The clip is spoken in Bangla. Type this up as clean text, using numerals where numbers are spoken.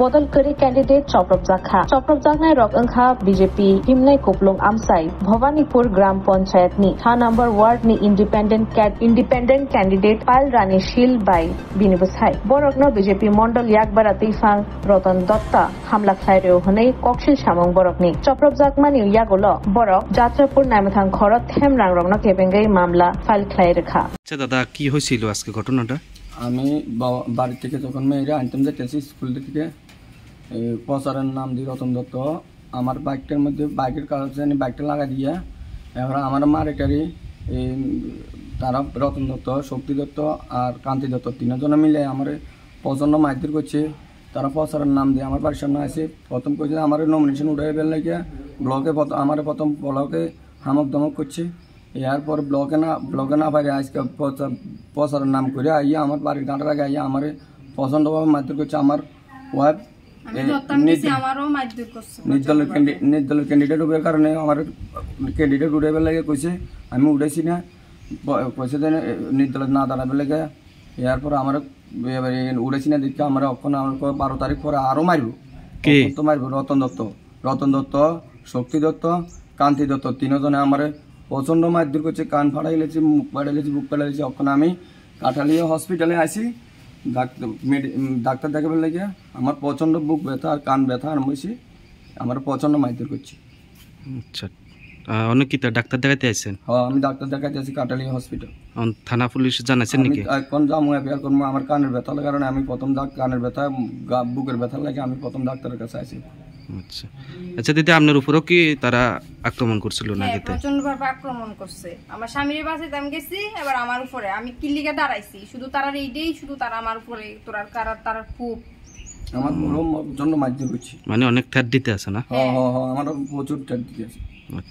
बदल करी कैंडिडेट चप्रबजाखनाय रक अंखा बीजेपी हिमनाय कुपलुं आमसाय भवानीपुर ग्राम पंचायत नि 3 नम्बर वार्ड नि इंडिपेंडेंट कैंडिडेट पायल रानी शील बाय बिनिबसाय बरकनो बीजेपी मंडल याकबारा तैफां रतन दत्ता हमला खायरेव हनै कक्सिल सामं बरकनि चप्रबजाकमानि यागल बरक যাত্রাপুর নামথাং খরত থেম রাংরংনা কেবেঙ্গাই মামলা ফাইল খাই রেখা। আচ্ছা দাদা কি হয়েছিল আজকে ঘটনাটা? আমি বাড়ি থেকে যখন মেয়েরা আনতাম যেতেছি স্কুল থেকে প্রচারের নাম দিয়ে রতন দত্ত আমার বাইকটার মধ্যে বাইকের কাগজে বাইকটা লাগা দিয়ে এবার আমার মারেটারি তারা রতন দত্ত শক্তি দত্ত আর কান্তি দত্ত তিনজনে মিলে আমার প্রচণ্ড মারধর করছে। তারা প্রচারের নাম দিয়ে আমার বাড়ির সামনে আসে প্রথম করছে আমার নমিনেশন উঠাই বের লাগে ব্লকে আমার প্রথম ব্লকে হামক দমক করছে। এরপর ব্লকে না পারে আজকে প্রচারের নাম করে আইয়া আমার বাড়ির গাঁটার আগে আইয়া আমার প্রচণ্ডভাবে মারধর করছে। আমার ওয়াইফ নির্দলের ক্যান্ডিডেট উঠের কারণে আমার ক্যান্ডিডেট উঠে বের লাগে কইছে আমি উঠেছি না কইছে যে নির্দলের না দাঁড়াবে লাগে। এরপর আমার উড়েছি না দেখে আমরা ওখানে 12 তারিখ পরে আরো মারবো মারবো রতন দত্ত শক্তি দত্ত কান্তি দত্ত তিনজনে আমার প্রচন্ড মারধর করছে। কান ফাড়াই লেছি মুখ ফাড়াই লেছি বুক ফাড়াই লেছি। ওখানে আমি কাঠালিয়া হসপিটালে আসি ডাক্তার দেখাবার লাগে আমার প্রচন্ড বুক ব্যথা আর কান ব্যথা আরম্ভ হয়েছি আমার প্রচন্ড মারধর করছে। আচ্ছা অনেক কি ডাক্তার দেখাতে আসছেন? হ্যাঁ আমি ডাক্তার দেখাতে আসি কাঠালিয়া হসপিটাল। থানা পুলিশ জানাচ্ছেন নাকি? এখন যাবো এফআইআর করবো আমার কানের ব্যথার কারণে আমি প্রথম কানের ব্যথা বুকের ব্যথার লাগে আমি প্রথম ডাক্তারের কাছে আসি। আচ্ছা আচ্ছা দিদি আপনার উপরও কি তারা আক্রমণ করছিল না? প্রচন্ডভাবে আক্রমণ করছে। আমার স্বামীর বাসায় আমি গেছি এবার আমার উপরে আমি কিল্লিকে দাঁড়াইছি শুধু তারা এইটাই শুধু তারা আমার উপরে তারা খুব আমার জন্য মারধর করছে। মানে অনেক থ্রেট দিতে আছে না? হ্যাঁ হ্যাঁ হ্যাঁ আমার প্রচুর থ্রেট দিতে আছে। আচ্ছা।